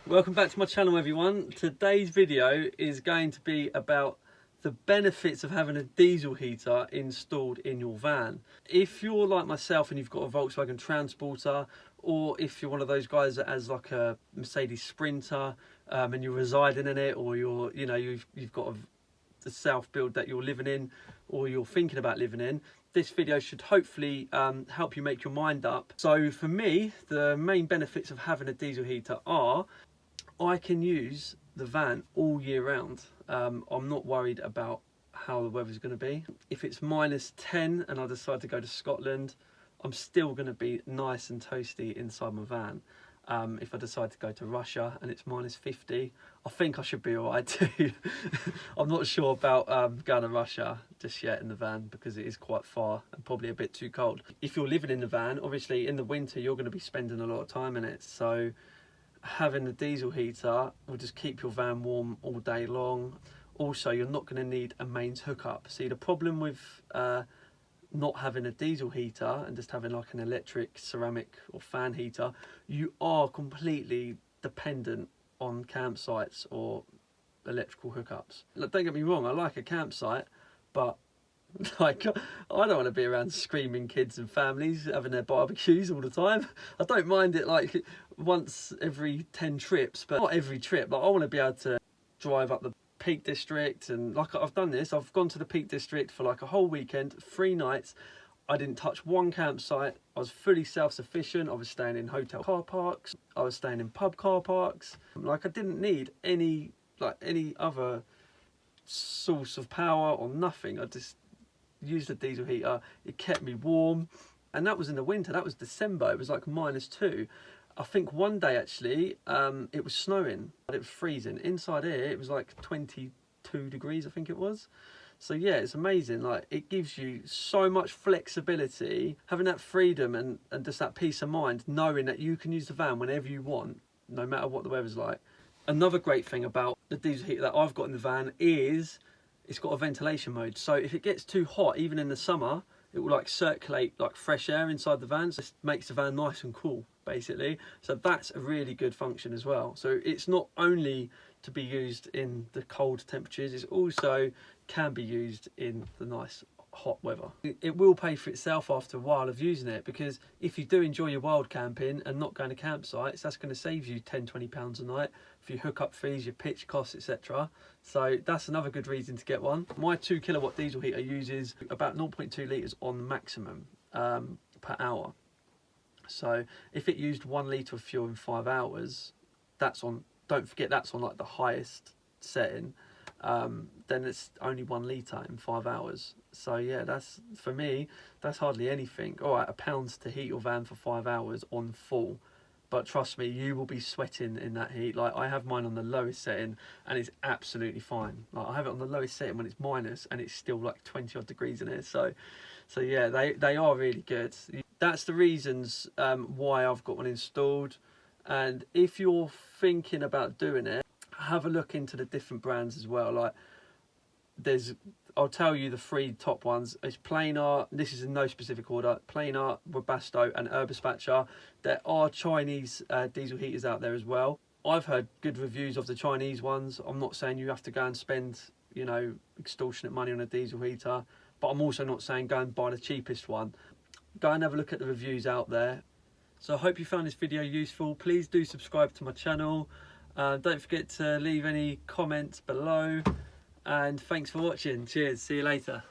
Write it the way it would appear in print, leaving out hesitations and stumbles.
Welcome back to my channel, everyone. Today's video is going to be about the benefits of having a diesel heater installed in your van. If you're like myself and you've got a Volkswagen Transporter, or if you're one of those guys that has like a Mercedes Sprinter and you're residing in it, or you've got the self build that you're living in or you're thinking about living in, this video should hopefully help you make your mind up. So for me, the main benefits of having a diesel heater are I can use the van all year round. I'm not worried about how the weather's going to be. If it's -10 and I decide to go to Scotland, I'm still going to be nice and toasty inside my van. If I decide to go to Russia and it's -50, I think I should be alright too. I'm not sure about going to Russia just yet in the van because it is quite far and probably a bit too cold. If you're living in the van, obviously in the winter you're going to be spending a lot of time in it, so having the diesel heater will just keep your van warm all day long. Also, you're not going to need a mains hookup. See, the problem with not having a diesel heater and just having like an electric, ceramic or fan heater, you are completely dependent on campsites or electrical hookups. Look, don't get me wrong, I like a campsite, but like, I don't want to be around screaming kids and families having their barbecues all the time. I don't mind it like once every 10 trips, but not every trip. Like, I want to be able to drive up the Peak District, and like I've done this, I've gone to the Peak District for like a whole weekend, 3 nights. I didn't touch one campsite. I was fully self-sufficient. I was staying in hotel car parks. I was staying in pub car parks. Like, I didn't need any other source of power or nothing. I just used the diesel heater. It kept me warm, and that was in the winter. That was December. It was like -2. I think one day actually it was snowing, but it was freezing. Inside here it was like 22 degrees, I think it was. So yeah, it's amazing. Like, it gives you so much flexibility, having that freedom and just that peace of mind, knowing that you can use the van whenever you want, no matter what the weather's like. Another great thing about the diesel heater that I've got in the van is it's got a ventilation mode. So if it gets too hot, even in the summer, it will like circulate like fresh air inside the van. So it makes the van nice and cool, basically. So that's a really good function as well. So it's not only to be used in the cold temperatures, it's also can be used in the nice hot weather. It will pay for itself after a while of using it, because if you do enjoy your wild camping and not going to campsites, that's going to save you £10–20 a night for your hookup fees, your pitch costs, etc. So that's another good reason to get one. My 2 kilowatt diesel heater uses about 0.2 litres on maximum per hour. So if it used 1 litre of fuel in 5 hours, that's on, don't forget, that's on like the highest setting. Then it's only 1 litre in 5 hours. So yeah, that's, for me, that's hardly anything. All right, £1 to heat your van for 5 hours on full, but trust me, you will be sweating in that heat. Like, I have mine on the lowest setting and it's absolutely fine. Like, I have it on the lowest setting when it's minus and it's still like 20 odd degrees in here. So yeah, they are really good. That's the reasons why I've got one installed. And if you're thinking about doing it, have a look into the different brands as well. Like, I'll tell you the 3 top ones. It's Planar, this is in no specific order, Planar, Webasto and Urbaspatcher. There are Chinese diesel heaters out there as well. I've heard good reviews of the Chinese ones. I'm not saying you have to go and spend, you know, extortionate money on a diesel heater, but I'm also not saying go and buy the cheapest one. Go and have a look at the reviews out there. So I hope you found this video useful. Please do subscribe to my channel. Don't forget to leave any comments below. And thanks for watching. Cheers. See you later.